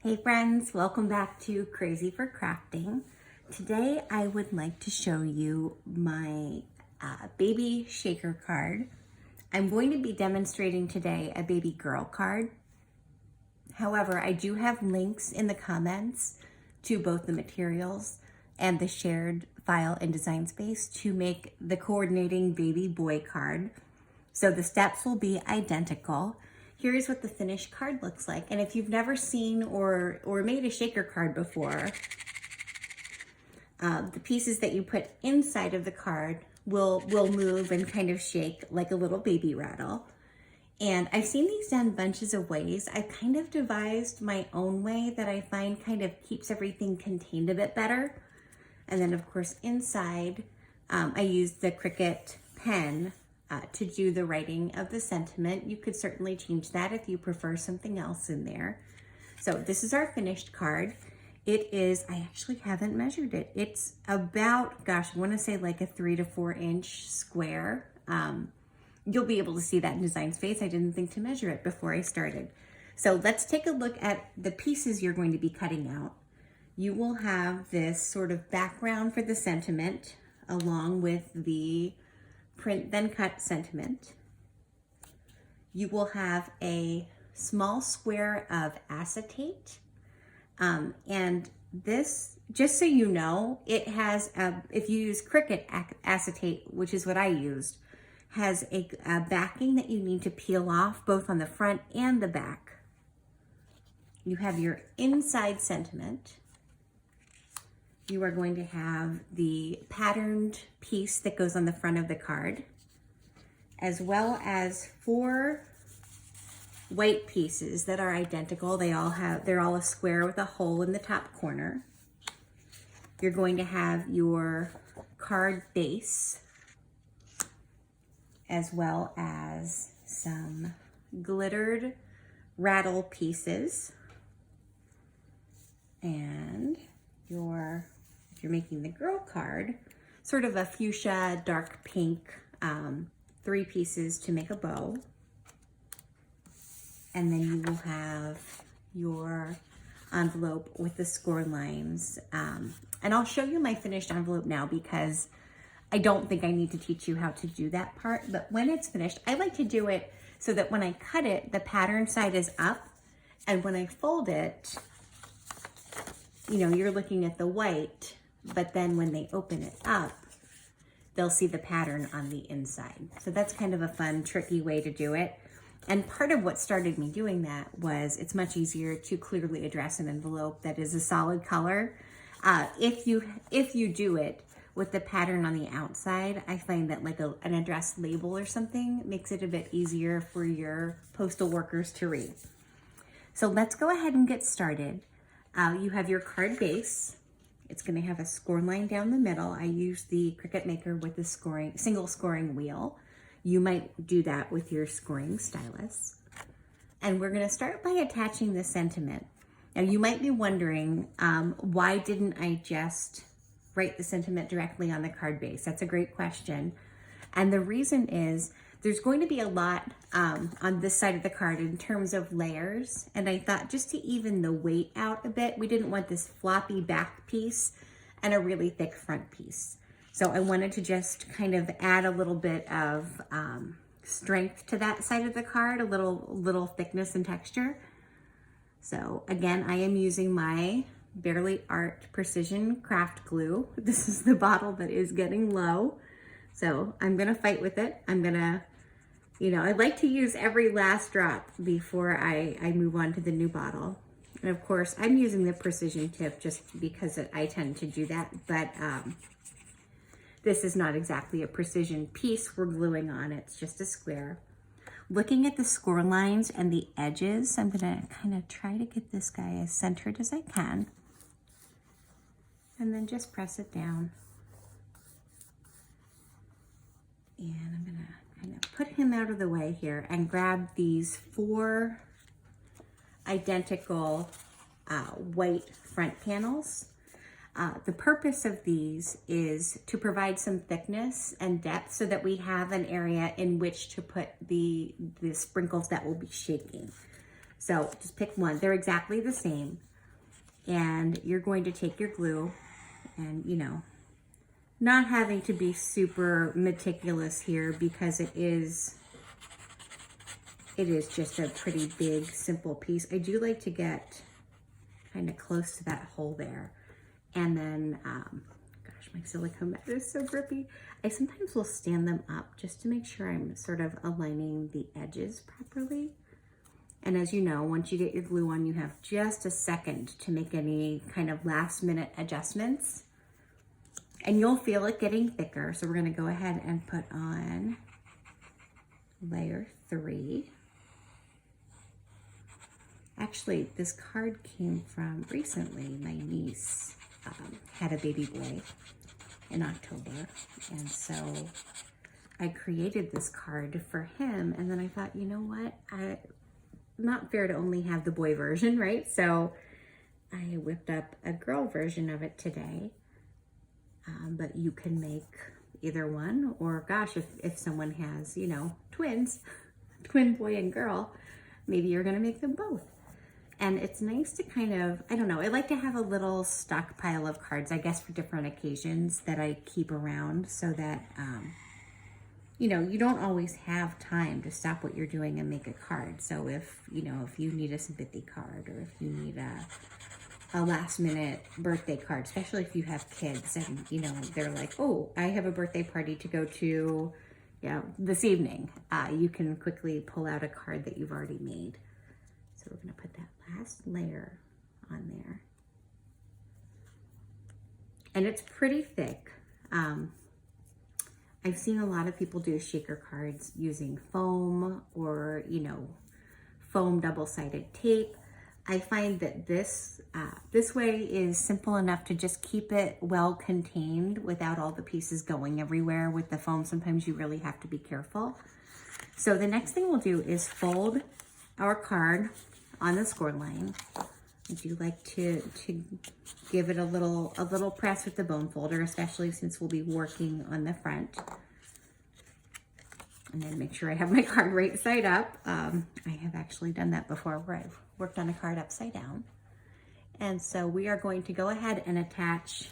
Hey friends, welcome back to Crazy for Crafting. Today I would like to show you my baby shaker card. I'm going to be demonstrating today a baby girl card. However, I do have links in the comments to both the materials and the shared file in Design Space to make the coordinating baby boy card. So the steps will be identical. Here's what the finished card looks like. And if you've never seen or made a shaker card before, the pieces that you put inside of the card will move and kind of shake like a little baby rattle. And I've seen these done bunches of ways. I've kind of devised my own way that I find kind of keeps everything contained a bit better. And then of course inside, I used the Cricut pen to do the writing of the sentiment. You could certainly change that if you prefer something else in there. So this is our finished card. It is, I actually haven't measured it. It's about, gosh, I want to say like a 3 to 4 inch square. You'll be able to see that in Design Space. I didn't think to measure it before I started. So let's take a look at the pieces you're going to be cutting out. You will have this sort of background for the sentiment along with the print then cut sentiment. You will have a small square of acetate. And this, just so you know, it has, if you use Cricut acetate, which is what I used, has a backing that you need to peel off both on the front and the back. You have your inside sentiment. You are going to have the patterned piece that goes on the front of the card, as well as 4 white pieces that are identical. They're all a square with a hole in the top corner. You're going to have your card base, as well as some glittered rattle pieces, and if you're making the girl card, sort of a fuchsia, dark pink, 3 pieces to make a bow. And then you will have your envelope with the score lines. And I'll show you my finished envelope now because I don't think I need to teach you how to do that part. But when it's finished, I like to do it so that when I cut it, the pattern side is up. And when I fold it, you know, you're looking at the white, but then when they open it up, they'll see the pattern on the inside. So that's kind of a fun, tricky way to do it. And part of what started me doing that was it's much easier to clearly address an envelope that is a solid color. If you do it with the pattern on the outside, I find that like an address label or something makes it a bit easier for your postal workers to read. So let's go ahead and get started. You have your card base. It's going to have a score line down the middle. I use the Cricut Maker with the single scoring wheel. You might do that with your scoring stylus. And we're going to start by attaching the sentiment. Now you might be wondering, why didn't I just write the sentiment directly on the card base? That's a great question. And the reason is there's going to be a lot on this side of the card in terms of layers. And I thought just to even the weight out a bit, we didn't want this floppy back piece and a really thick front piece. So I wanted to just kind of add a little bit of strength to that side of the card, a little thickness and texture. So again, I am using my Bearly Art Precision Craft Glue. This is the bottle that is getting low. So I'm gonna fight with it. I'm gonna, I like to use every last drop before I move on to the new bottle. And of course, I'm using the precision tip just because I tend to do that, but this is not exactly a precision piece we're gluing on, it's just a square. Looking at the score lines and the edges, I'm gonna kind of try to get this guy as centered as I can. And then just press it down. And I'm gonna kind of put him out of the way here and grab these 4 identical white front panels. The purpose of these is to provide some thickness and depth so that we have an area in which to put the sprinkles that will be shaking. So just pick one. They're exactly the same. And you're going to take your glue and, you know, not having to be super meticulous here because it is just a pretty big, simple piece. I do like to get kind of close to that hole there. And then, gosh, my silicone mat is so grippy. I sometimes will stand them up just to make sure I'm sort of aligning the edges properly. And as you know, once you get your glue on, you have just a second to make any kind of last minute adjustments. And you'll feel it getting thicker. So we're gonna go ahead and put on layer 3. Actually, this card came from recently. My niece had a baby boy in October. And so I created this card for him. And then I thought, you know what? Not fair to only have the boy version, right? So I whipped up a girl version of it today. But you can make either one, or gosh, if someone has, you know, twins, twin boy and girl, maybe you're gonna make them both. And it's nice to kind of, I don't know, I like to have a little stockpile of cards, I guess, for different occasions that I keep around so that, you know, you don't always have time to stop what you're doing and make a card. So if, you know, if you need a sympathy card, or if you need a last minute birthday card, especially if you have kids and, you know, they're like, oh, I have a birthday party to go to, you know, this evening. You can quickly pull out a card that you've already made. So we're gonna put that last layer on there. And it's pretty thick. I've seen a lot of people do shaker cards using foam or, you know, foam double-sided tape. I find that this way is simple enough to just keep it well contained without all the pieces going everywhere. With the foam, sometimes you really have to be careful. So the next thing we'll do is fold our card on the score line. I do like to give it a little press with the bone folder, especially since we'll be working on the front. And then make sure I have my card right side up. I have actually done that before where I've worked on a card upside down. And so we are going to go ahead and attach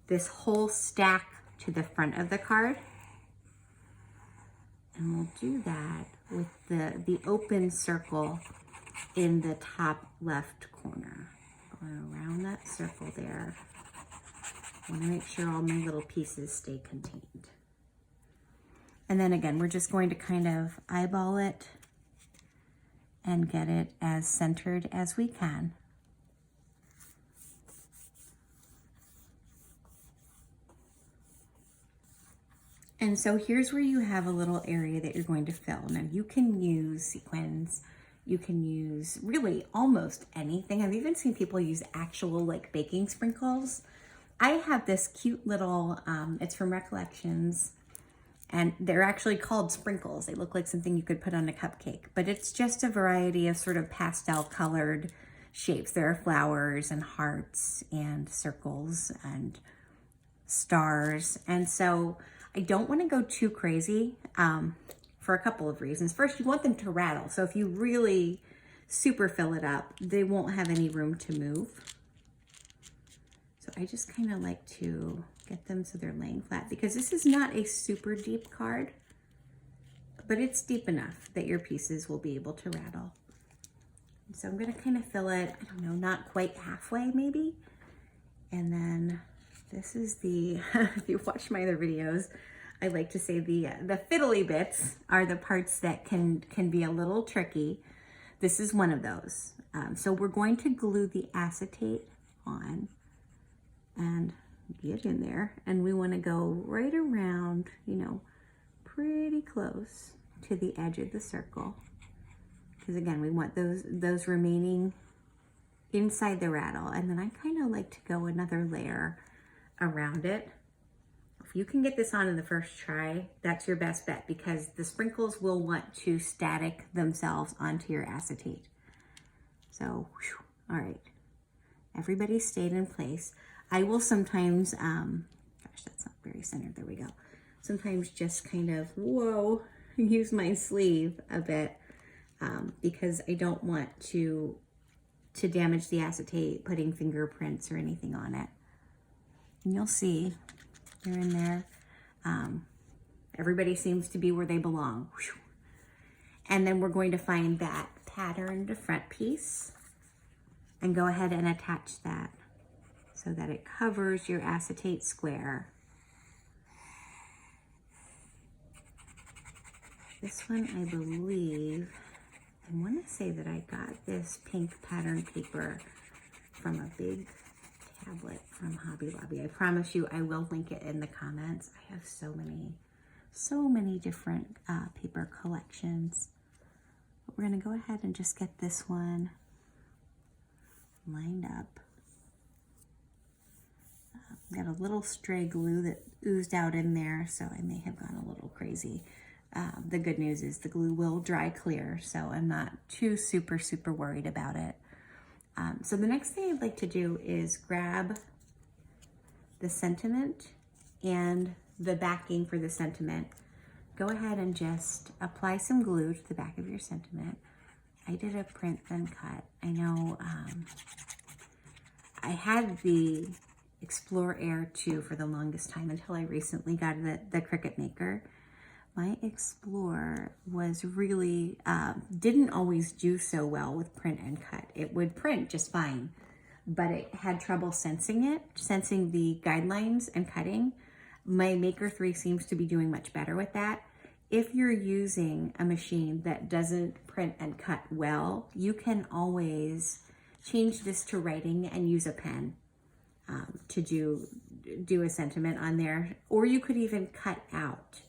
this whole stack to the front of the card. And we'll do that with the open circle in the top left corner. Going around that circle there. I want to make sure all my little pieces stay contained. And then again, we're just going to kind of eyeball it and get it as centered as we can. And so here's where you have a little area that you're going to fill. Now you can use sequins, you can use really almost anything. I've even seen people use actual like baking sprinkles. I have this cute little, it's from Recollections, and they're actually called sprinkles. They look like something you could put on a cupcake, but it's just a variety of sort of pastel colored shapes. There are flowers and hearts and circles and stars. And so I don't want to go too crazy for a couple of reasons. First, you want them to rattle. So if you really super fill it up, they won't have any room to move. So I just kind of like to get them so they're laying flat, because this is not a super deep card, but it's deep enough that your pieces will be able to rattle. So I'm going to kind of fill it, I don't know, not quite halfway maybe. And then this is the, if you watch my other videos, I like to say the fiddly bits are the parts that can be a little tricky. This is one of those. So we're going to glue the acetate on and get in there. And we want to go right around, you know, pretty close to the edge of the circle. Because again, we want those remaining inside the rattle. And then I kind of like to go another layer around it. If you can get this on in the first try, that's your best bet, because the sprinkles will want to static themselves onto your acetate. So, whew, all right, everybody stayed in place. I will sometimes, gosh, that's not very centered, there we go. Sometimes just kind of, whoa, use my sleeve a bit, because I don't want to to damage the acetate, putting fingerprints or anything on it. And you'll see they're in there. Everybody seems to be where they belong. And then we're going to find that patterned front piece and go ahead and attach that so that it covers your acetate square. This one, I believe, I want to say that I got this pink pattern paper from a big tablet from Hobby Lobby. I promise you I will link it in the comments. I have so many different paper collections. But we're going to go ahead and just get this one lined up. Got a little stray glue that oozed out in there, so I may have gone a little crazy. The good news is the glue will dry clear, so I'm not too super worried about it. So the next thing I'd like to do is grab the sentiment and the backing for the sentiment. Go ahead and just apply some glue to the back of your sentiment. I did a print then cut. I know I had the Explore Air 2 for the longest time until I recently got the Cricut Maker. My Explore was really, didn't always do so well with print and cut. It would print just fine, but it had trouble sensing the guidelines and cutting. My Maker 3 seems to be doing much better with that. If you're using a machine that doesn't print and cut well, you can always change this to writing and use a pen to do a sentiment on there, or you could even cut out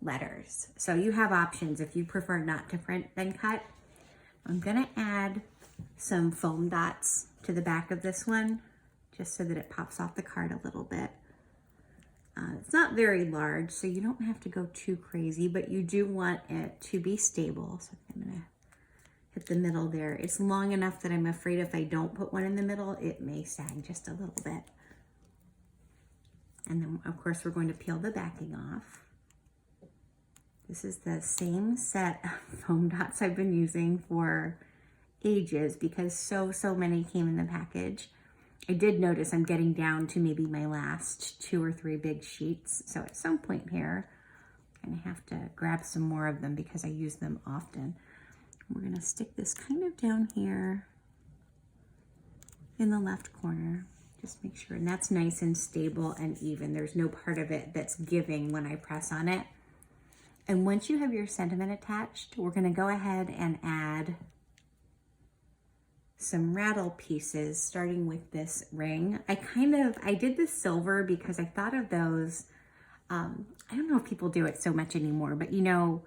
letters. So you have options if you prefer not to print then cut. I'm gonna add some foam dots to the back of this one just so that it pops off the card a little bit. It's not very large, so you don't have to go too crazy, but you do want it to be stable. So I'm gonna hit the middle there. It's long enough that I'm afraid if I don't put one in the middle, it may sag just a little bit. And then of course we're going to peel the backing off. This is the same set of foam dots I've been using for ages because so many came in the package. I did notice I'm getting down to maybe my last 2 or 3 big sheets. So at some point here, I'm gonna have to grab some more of them because I use them often. We're gonna stick this kind of down here in the left corner. Just make sure, and that's nice and stable and even. There's no part of it that's giving when I press on it. And once you have your sentiment attached, we're gonna go ahead and add some rattle pieces, starting with this ring. I did this silver because I thought of those, I don't know if people do it so much anymore, but you know,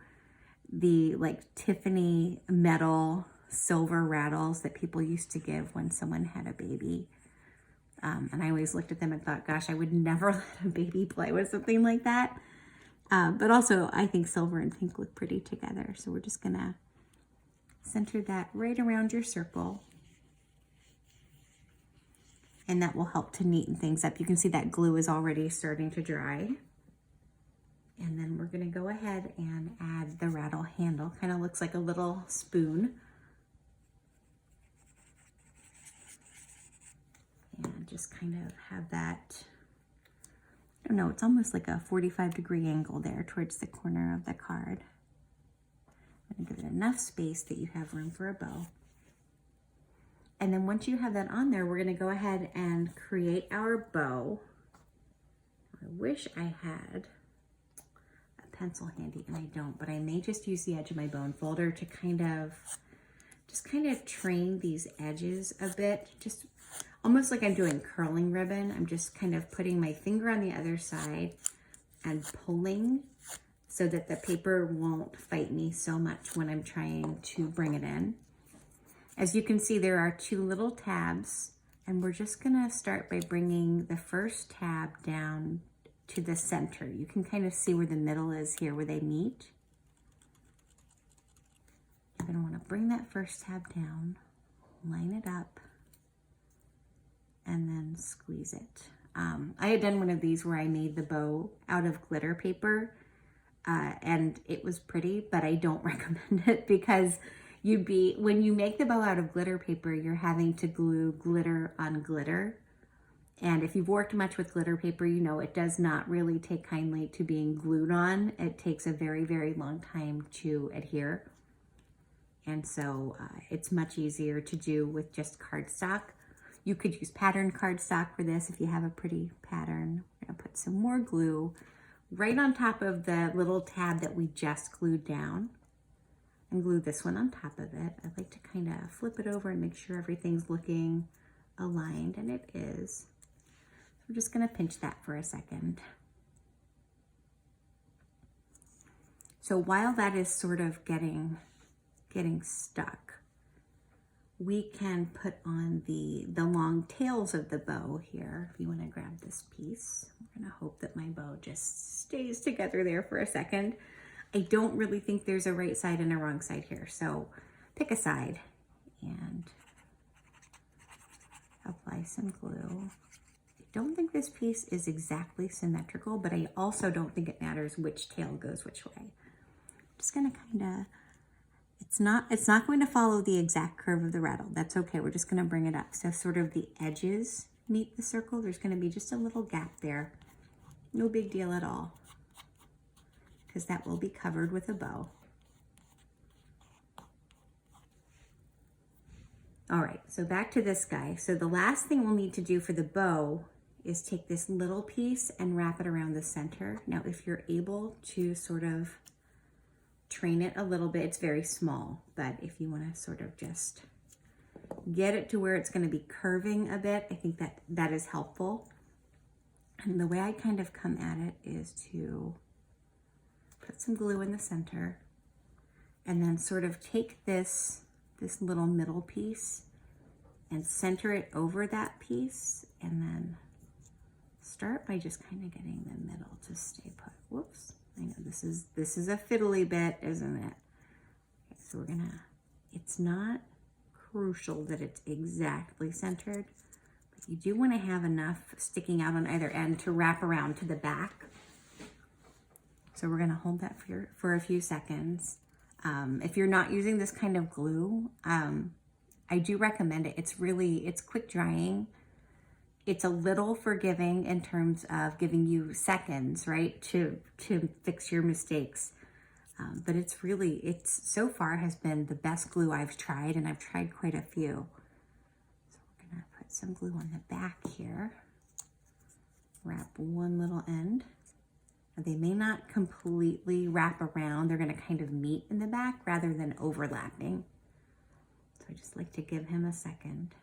the like Tiffany metal silver rattles that people used to give when someone had a baby. And I always looked at them and thought, gosh, I would never let a baby play with something like that. But also I think silver and pink look pretty together. So we're just gonna center that right around your circle. And that will help to neaten things up. You can see that glue is already starting to dry. And then we're gonna go ahead and add the rattle handle. Kind of looks like a little spoon. And just kind of have that, I don't know, it's almost like a 45-degree angle there towards the corner of the card. I'm gonna give it enough space that you have room for a bow. And then once you have that on there, we're gonna go ahead and create our bow. I wish I had a pencil handy, and I don't, but I may just use the edge of my bone folder to kind of train these edges a bit, just almost like I'm doing curling ribbon. I'm just kind of putting my finger on the other side and pulling so that the paper won't fight me so much when I'm trying to bring it in. As you can see, there are 2 little tabs, and we're just gonna start by bringing the first tab down to the center. You can kind of see where the middle is here, where they meet. You're gonna wanna bring that first tab down, line it up, and then squeeze it. I had done one of these where I made the bow out of glitter paper, and it was pretty, but I don't recommend it because when you make the bow out of glitter paper, you're having to glue glitter on glitter. And if you've worked much with glitter paper, you know it does not really take kindly to being glued on. It takes a very, very long time to adhere. And so it's much easier to do with just cardstock. You could use patterned cardstock for this if you have a pretty pattern. We're gonna put some more glue right on top of the little tab that we just glued down, and glue this one on top of it. I like to kind of flip it over and make sure everything's looking aligned, and it is. We're just gonna pinch that for a second. So while that is sort of getting stuck, we can put on the long tails of the bow here. If you wanna grab this piece, I'm gonna hope that my bow just stays together there for a second. I don't really think there's a right side and a wrong side here, so pick a side and apply some glue. I don't think this piece is exactly symmetrical, but I also don't think it matters which tail goes which way. I'm just gonna kinda, it's not going to follow the exact curve of the rattle. That's okay, we're just gonna bring it up. So sort of the edges meet the circle. There's gonna be just a little gap there. No big deal at all, because that will be covered with a bow. All right, so back to this guy. So the last thing we'll need to do for the bow is take this little piece and wrap it around the center. Now, if you're able to sort of train it a little bit, it's very small, but if you wanna sort of just get it to where it's gonna be curving a bit, I think that is helpful. And the way I kind of come at it is to put some glue in the center and then sort of take this little middle piece and center it over that piece, and then start by just kind of getting the middle to stay put. Whoops, I know this is a fiddly bit, isn't it? Okay, so we're gonna, it's not crucial that it's exactly centered, but you do want to have enough sticking out on either end to wrap around to the back. So we're gonna hold that for a few seconds. If you're not using this kind of glue, I do recommend it. It's quick drying. It's a little forgiving in terms of giving you seconds, right, to fix your mistakes. But it's so far has been the best glue I've tried, and I've tried quite a few. So we're gonna put some glue on the back here. Wrap one little end. They may not completely wrap around. They're gonna kind of meet in the back rather than overlapping. So I just like to give him a second.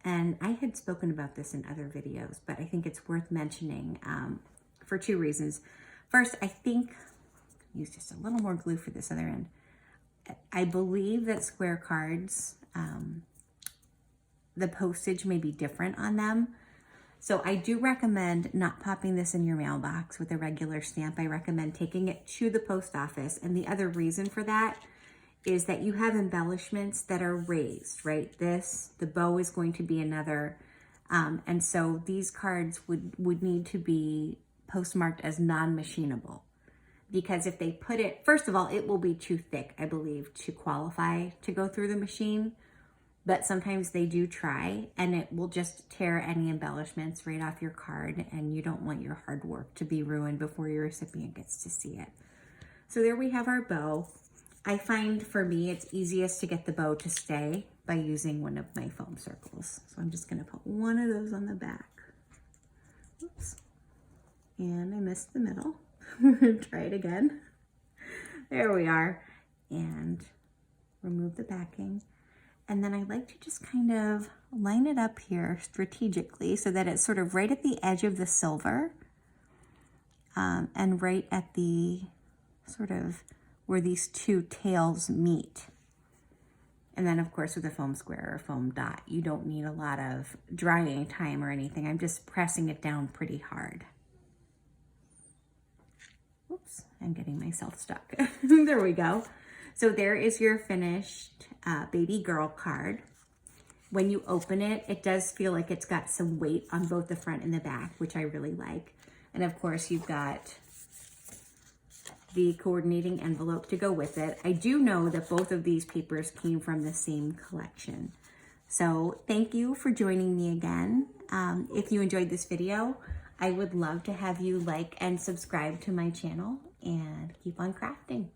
And I had spoken about this in other videos, but I think it's worth mentioning for two reasons. First, I think, use just a little more glue for this other end. I believe that square cards, the postage may be different on them. So I do recommend not popping this in your mailbox with a regular stamp. I recommend taking it to the post office. And the other reason for that is that you have embellishments that are raised, right? The bow is going to be another. And so these cards would need to be postmarked as non-machinable, because if they put it, first of all, it will be too thick, I believe, to qualify to go through the machine. But sometimes they do try, and it will just tear any embellishments right off your card, and you don't want your hard work to be ruined before your recipient gets to see it. So there we have our bow. I find for me, it's easiest to get the bow to stay by using one of my foam circles. So I'm just gonna put one of those on the back. Oops. And I missed the middle. Try it again. There we are. And remove the backing. And then I like to just kind of line it up here strategically so that it's sort of right at the edge of the silver and right at the sort of where these two tails meet. And then of course with a foam square or foam dot, you don't need a lot of drying time or anything. I'm just pressing it down pretty hard. Oops, I'm getting myself stuck. There we go. So there is your finished baby girl card. When you open it, it does feel like it's got some weight on both the front and the back, which I really like. And of course you've got the coordinating envelope to go with it. I do know that both of these papers came from the same collection. So thank you for joining me again. If you enjoyed this video, I would love to have you like and subscribe to my channel and keep on crafting.